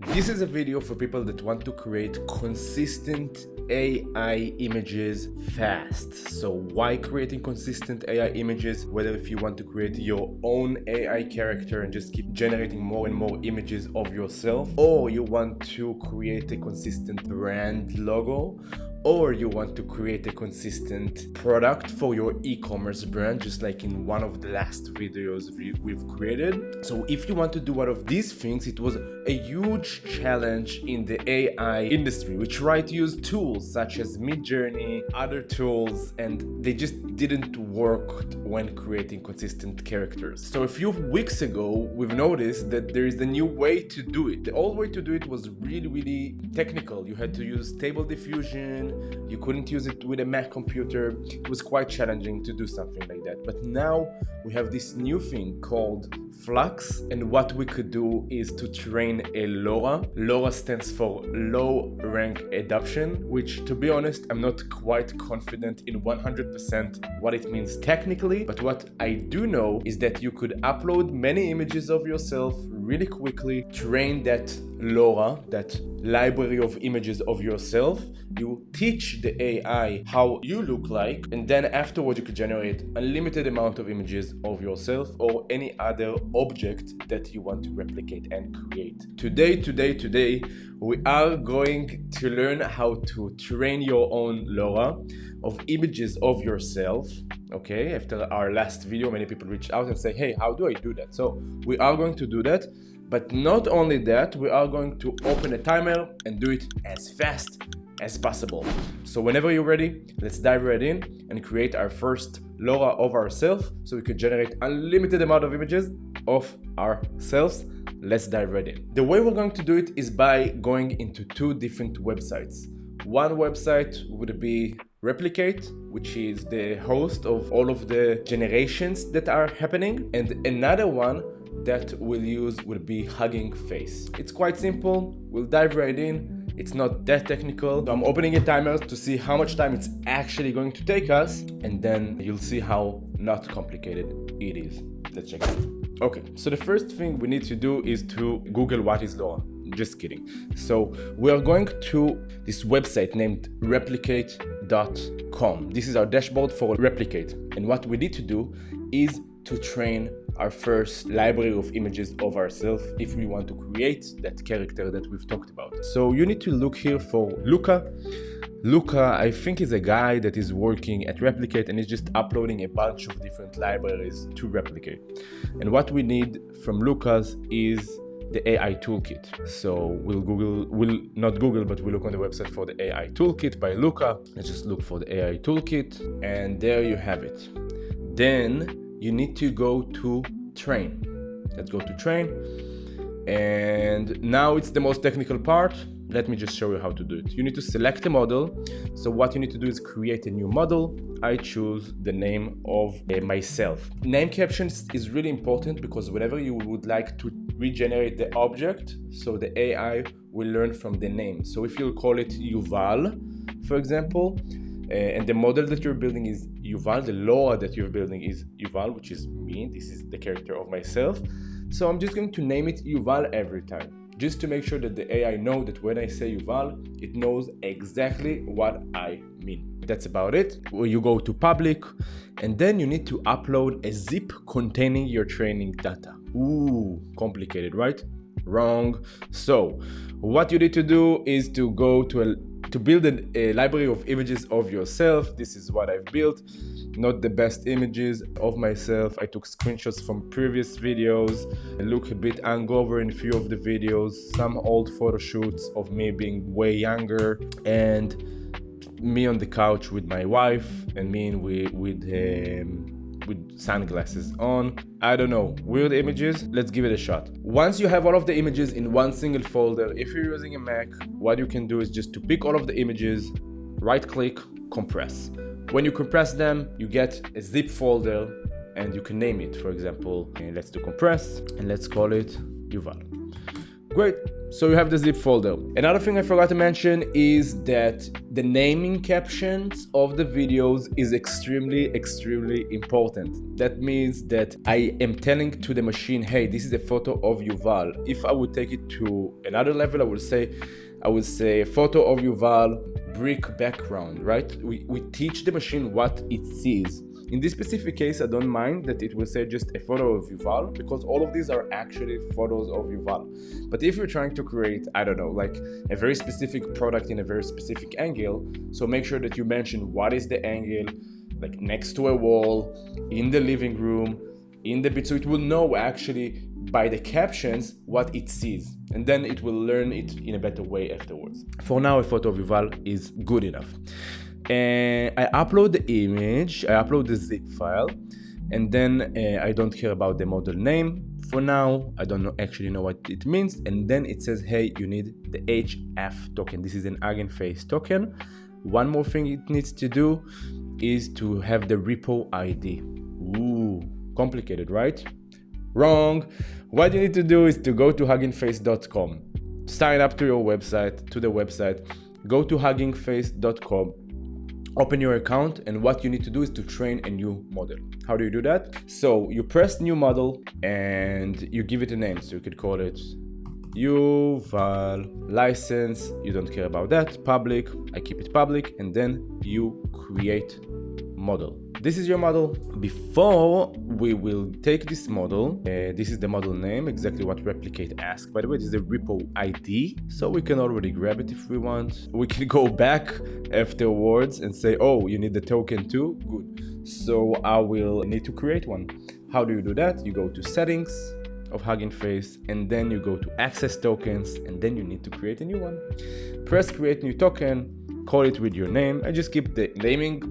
This is a video for people that want to create consistent AI images fast. So why creating consistent AI images? Whether if you want to create your own AI character and just keep generating more and more images of yourself, or you want to create a consistent brand logo, or you want to create a consistent product for your e-commerce brand, just like in one of the last videos we've created. So if you want to do one of these things, it was a huge challenge in the AI industry. We tried to use tools such as Midjourney, other tools, and they just didn't work when creating consistent characters. So a few weeks ago, we've noticed that there is a new way to do it. The old way to do it was really technical. You had to use Stable Diffusion. You couldn't use it with a Mac computer. It was quite challenging to do something like that. But now we have this new thing called Flux, and what we could do is to train a LoRA. LoRA stands for low rank adoption, which, to be honest, I'm not quite confident in 100% what it means technically, but what I do know is that you could upload many images of yourself really quickly, train that LoRA, that library of images of yourself. You teach the AI how you look like, and then afterwards you could generate unlimited amount of images of yourself or any other object that you want to replicate and create. Today, we are going to learn how to train your own LoRA of images of yourself. Okay, after our last video, many people reached out and say, hey, how do I do that? So we are going to do that. But not only that, we are going to open a timer and do it as fast as possible. So whenever you're ready, let's dive right in and create our first LoRA of ourselves so we could generate unlimited amount of images of ourselves. Let's dive right in. The way we're going to do it is by going into two different websites. One website would be Replicate, which is the host of all of the generations that are happening, and another one that we'll use will be Hugging Face. It's quite simple. We'll dive right in. It's not that technical. So I'm opening a timer to see how much time it's actually going to take us, and then you'll see how not complicated it is. Let's check it out. Okay, so the first thing we need to do is to Google what is LoRA. Just kidding. So we are going to this website named replicate.com. This is our dashboard for Replicate. And what we need to do is to train our first library of images of ourselves if we want to create that character that we've talked about. So you need to look here for Luca. Luca, I think, is a guy that is working at Replicate and is just uploading a bunch of different libraries to Replicate. And what we need from Luca's is the AI toolkit. So we'll not Google, but we'll look on the website for the AI toolkit by Luca. Let's just look for the AI toolkit, and there you have it. Then you need to go to train. Let's go to train. And now it's the most technical part. Let me just show you how to do it. You need to select a model. So what you need to do is create a new model. I choose the name of myself. Name captions is really important because whenever you would like to regenerate the object, so the AI will learn from the name. So if you call it Yuval, for example, and the model that you're building is Yuval, the LoRA that you're building is Yuval, which is me. This is the character of myself. So I'm just going to name it Yuval every time, just to make sure that the AI know that when I say Yuval, it knows exactly what I mean. That's about it. You go to public, and then you need to upload a zip containing your training data. Ooh, complicated, right? Wrong. So what you need to do is to go to build a library of images of yourself. This is what I've built. Not the best images of myself. I took screenshots from previous videos. I look a bit hungover in a few of the videos. Some old photo shoots of me being way younger, and me on the couch with my wife, and me with sunglasses on. I don't know, weird images. Let's give it a shot. Once you have all of the images in one single folder, if you're using a Mac, what you can do is just to pick all of the images, right click, compress. When you compress them, you get a zip folder and you can name it. For example, let's do compress and let's call it Yuval. Great. So you have the zip folder. Another thing I forgot to mention is that the naming captions of the videos is extremely important. That means that I am telling to the machine, hey, this is a photo of Yuval. If I would take it to another level, I would say photo of Yuval, brick background, right? We teach the machine what it sees. In this specific case, I don't mind that it will say just a photo of Yuval, because all of these are actually photos of Yuval. But if you're trying to create, I don't know, like a very specific product in a very specific angle, so make sure that you mention what is the angle, like next to a wall, in the living room, in the bit, so it will know actually by the captions what it sees, and then it will learn it in a better way afterwards. For now, a photo of Yuval is good enough. And I upload the image, I upload the zip file, and then I don't care about the model name. For now, I don't actually know what it means. And then it says, hey, you need the HF token. This is an Hugging Face token. One more thing it needs to do is to have the repo ID. Ooh, complicated, right? Wrong. What you need to do is to go to huggingface.com, sign up to your website, go to huggingface.com, open your account, and what you need to do is to train a new model. How do you do that? So you press new model and you give it a name. So you could call it Yuval, license, you don't care about that, public, I keep it public, and then you create model. This is your model. Before we will take this model, this is the model name, exactly what replicate asked. By the way, this is a repo ID, so we can already grab it if we want. We can go back afterwards and say, oh, you need the token too? Good. So I will need to create one. How do you do that? You go to settings of Hugging Face, and then you go to access tokens, and then you need to create a new one. Press create new token, call it with your name, and just keep the naming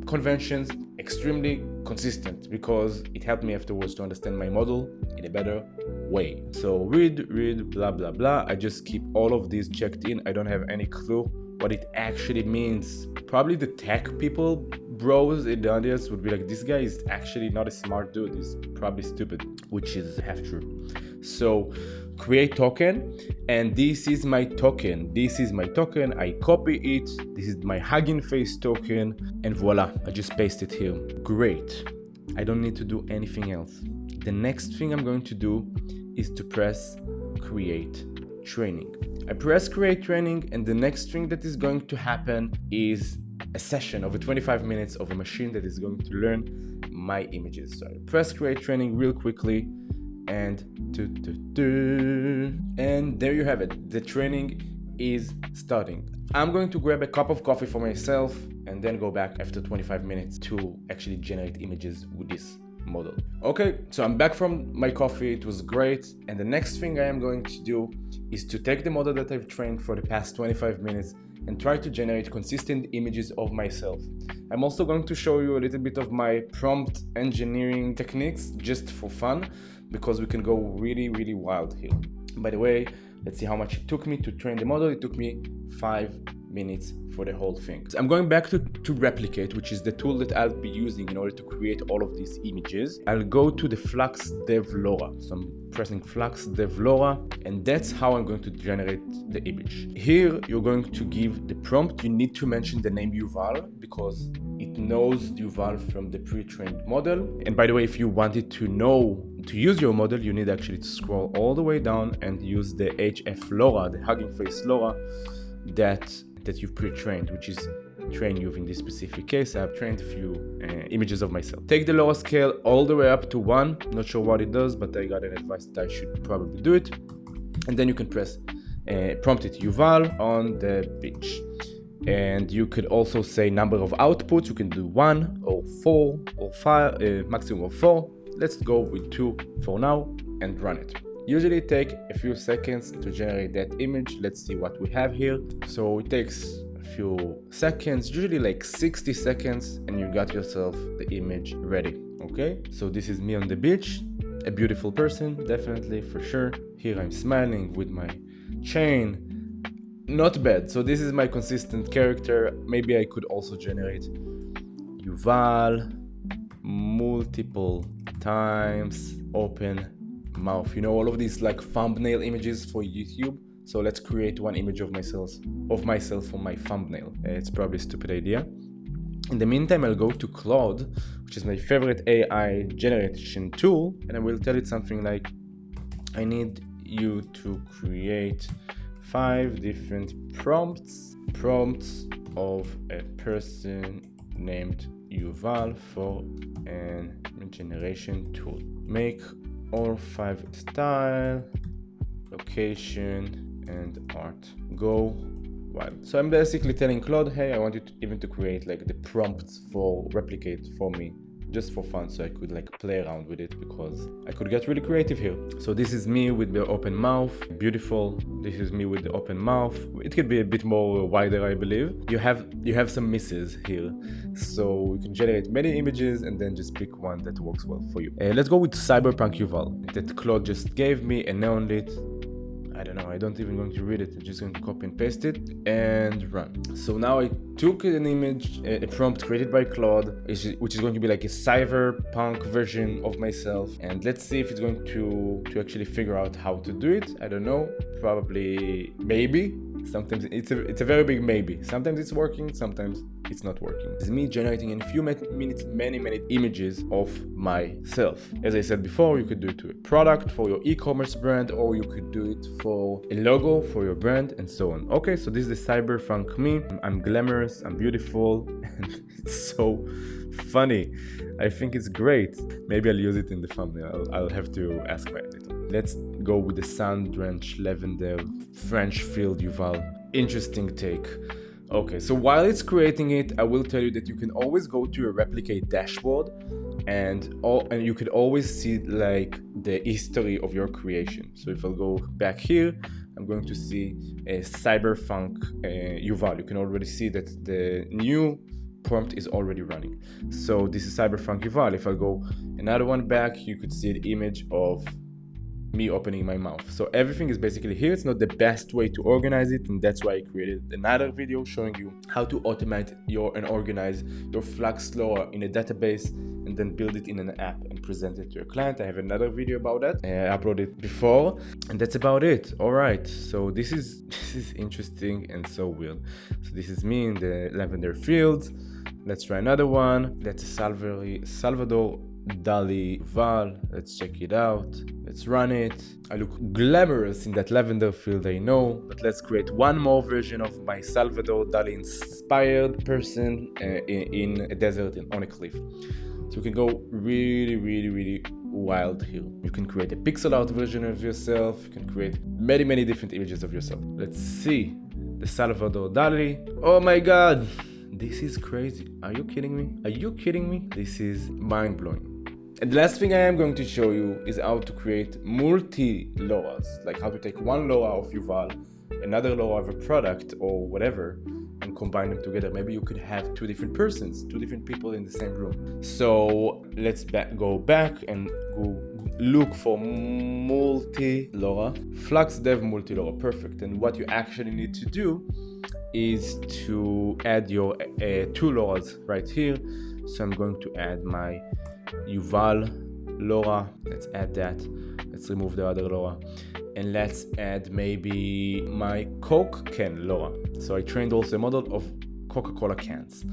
conventions extremely consistent, because it helped me afterwards to understand my model in a better way. So read, blah, blah, blah. I just keep all of these checked in. I don't have any clue what it actually means. Probably the tech people, bros in the audience, would be like, this guy is actually not a smart dude. He's probably stupid, which is half true. So create token, and this is my token. I copy it. This is my Hugging Face token, and voila, I just paste it here. Great. I don't need to do anything else. The next thing I'm going to do is to press create training. I press create training, and the next thing that is going to happen is a session of 25 minutes of a machine that is going to learn my images. So I press create training real quickly, and there you have it. The training is starting. I'm going to grab a cup of coffee for myself and then go back after 25 minutes to actually generate images with this model. Okay, so I'm back from my coffee. It was great. And the next thing I am going to do is to take the model that I've trained for the past 25 minutes and try to generate consistent images of myself. I'm also going to show you a little bit of my prompt engineering techniques just for fun, because we can go really wild here. By the way, let's see how much it took me to train the model. It took me 5 minutes for the whole thing. So I'm going back to Replicate, which is the tool that I'll be using in order to create all of these images. I'll go to the Flux Dev LoRa. So I'm pressing Flux Dev LoRa, and that's how I'm going to generate the image. Here, you're going to give the prompt. You need to mention the name Yuval, because it knows Yuval from the pre-trained model. And by the way, if you wanted to know to use your model, you need actually to scroll all the way down and use the HF LoRa, the Hugging Face LoRa that you've pre-trained, which is train you in this specific case. I've trained a few images of myself. Take the LoRa scale all the way up to 1. Not sure what it does, but I got an advice that I should probably do it. And then you can press prompt it Yuval on the beach. And you could also say number of outputs. You can do 1 or 4 or 5, maximum of 4. Let's go with 2 for now and run it. Usually take a few seconds to generate that image. Let's see what we have here. So it takes a few seconds, usually like 60 seconds, and you got yourself the image ready. Okay, so this is me on the beach, a beautiful person, definitely, for sure. Here I'm smiling with my chain. Not bad. So this is my consistent character. Maybe I could also generate Yuval multiple times, open mouth. You know, all of these like thumbnail images for YouTube. So let's create one image of myself for my thumbnail. It's probably a stupid idea. In the meantime, I'll go to Claude, which is my favorite AI generation tool, and I will tell it something like, I need you to create 5 different prompts of a person named Yuval for an generation tool. Make all 5 style, location, and art. Go wild. So I'm basically telling Claude, hey, I want you to even to create like the prompts for replicate for me, just for fun, so I could like play around with it, because I could get really creative here. So this is me with the open mouth, beautiful. This is me with the open mouth. It could be a bit more wider, I believe. You have some misses here, so you can generate many images and then just pick one that works well for you. Let's go with Cyberpunk Yuval that Claude just gave me, a neon lit. I don't know, I don't even going to read it. I'm just going to copy and paste it and run. So now I took an image, a prompt created by Claude, which is going to be like a cyberpunk version of myself. And let's see if it's going to actually figure out how to do it. I don't know, probably, maybe. Sometimes it's a very big maybe. Sometimes it's working, sometimes it's not working. It's me generating in a few minutes many images of myself. As I said before, you could do it to a product for your e-commerce brand, or you could do it for a logo for your brand, and so on. Okay, so this is the cyberpunk me. I'm glamorous, I'm beautiful, and it's so funny. I think it's great. Maybe I'll use it in the thumbnail. I'll have to ask my editor. Let's go with the sun-drenched lavender French field Yuval. Interesting take. Okay, so while it's creating it, I will tell you that you can always go to your replicate dashboard and you could always see like the history of your creation. So if I'll go back here, I'm going to see a cyberpunk Yuval. You can already see that the new prompt is already running. So this is cyberpunk Yuval. If I go another one back, you could see the image of me opening my mouth. So everything is basically here. It's not the best way to organize it, and that's why I created another video showing you how to automate and organize your Flux LoRA in a database and then build it in an app and present it to your client. I have another video about that. I uploaded it before, and that's about it. All right, so this is interesting and so weird. So this is me in the lavender fields. Let's try another one. That's Salvador Dali Val. Let's check it out. Let's run it. I look glamorous in that lavender field, I know, but let's create one more version of my Salvador Dali inspired person in a desert and on a cliff. So you can go really wild here. You can create a pixel art version of yourself. You can create many different images of yourself. Let's see the Salvador Dali. Oh my God, this is crazy. Are you kidding me? Are you kidding me? This is mind-blowing. And the last thing I am going to show you is how to create multi-LoRAs, like how to take one LoRA of Yuval, another LoRA of a product or whatever, and combine them together. Maybe you could have 2 different persons, 2 different people in the same room. So let's go back and go look for multi-LoRA. Flux dev multi-LoRA, perfect. And what you actually need to do is to add your 2 LoRAs right here. So I'm going to add my Yuval LoRA. Let's add that. Let's remove the other LoRA. And let's add maybe my Coke can LoRA. So I trained also a model of Coca-Cola cans.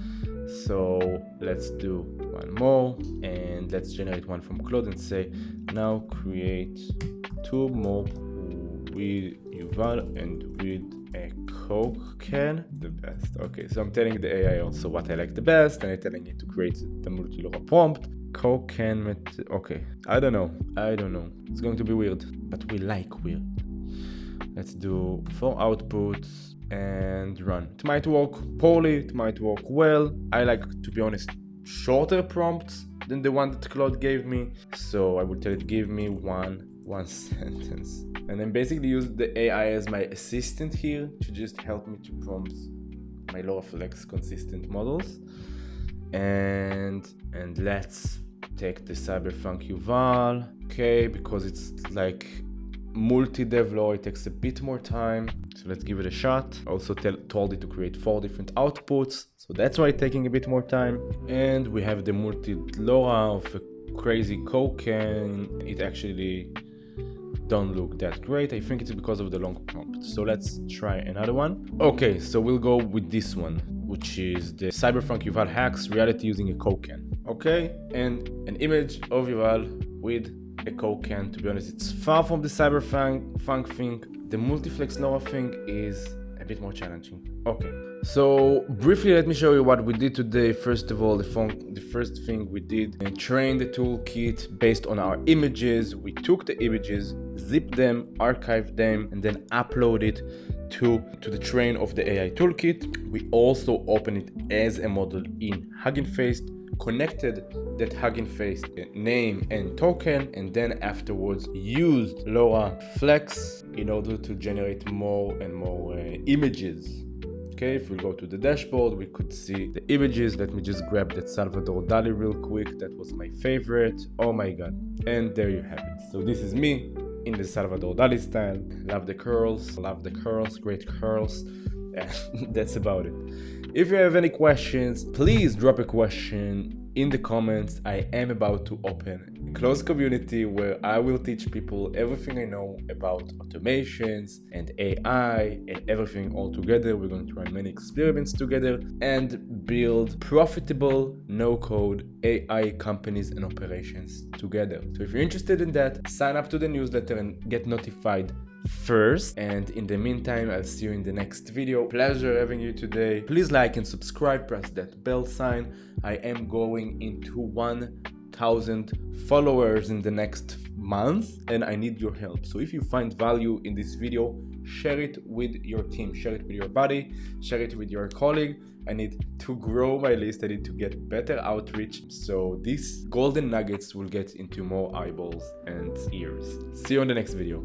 So let's do one more and let's generate one from Claude and say, now create 2 more with Yuval and with a Coke can. The best. Okay, so I'm telling the AI also what I like the best, and I'm telling it to create the multi-LoRA prompt. Coke can, okay, I don't know. It's going to be weird, but we like weird. Let's do 4 outputs and run. It might work poorly, it might work well. I like, to be honest, shorter prompts than the one that Claude gave me. So I would tell it, give me one sentence. And then basically use the AI as my assistant here to just help me to prompt my LoRA Flex consistent models. And let's take the Cyberpunk Yuval. Okay, because it's like multi-dev LoRA, it takes a bit more time. So let's give it a shot. Also told it to create 4 different outputs. So that's why it's taking a bit more time. And we have the multi-LoRA of a crazy Coke can. It actually don't look that great. I think it's because of the long prompt. So let's try another one. Okay, so we'll go with this one, which is the Cyberpunk Yuval hacks reality using a Coke can. Okay, and an image of Yuval with a Coke can. To be honest, it's far from the Cyberpunk thing. The multiplex LoRa thing is a bit more challenging. Okay, so briefly let me show you what we did today. First of all, the first thing we did, train the toolkit based on our images. We took the images, zipped them, archived them, and then upload it to the train of the AI toolkit. We also open it as a model in Hugging Face, connected that Hugging Face name and token, and then afterwards used LoRa Flex in order to generate more and more images. Okay, if we go to the dashboard, we could see the images. Let me just grab that Salvador Dali real quick. That was my favorite. Oh my god. And there you have it. So this is me in the Salvador Dali style. Love the curls, great curls. And that's about it. If you have any questions, please drop a question in the comments. I am about to open a closed community where I will teach people everything I know about automations and AI and everything all together. We're going to run many experiments together and build profitable no-code AI companies and operations together. So if you're interested in that, sign up to the newsletter and get notified first. And in the meantime, I'll see you in the next video. Pleasure having you today. Please like and subscribe, press that bell sign. I am going into 1,000 followers in the next month and I need your help. So if you find value in this video, share it with your team, share it with your buddy, share it with your colleague. I need to grow my list. I need to get better outreach so these golden nuggets will get into more eyeballs and ears. See you on the next video.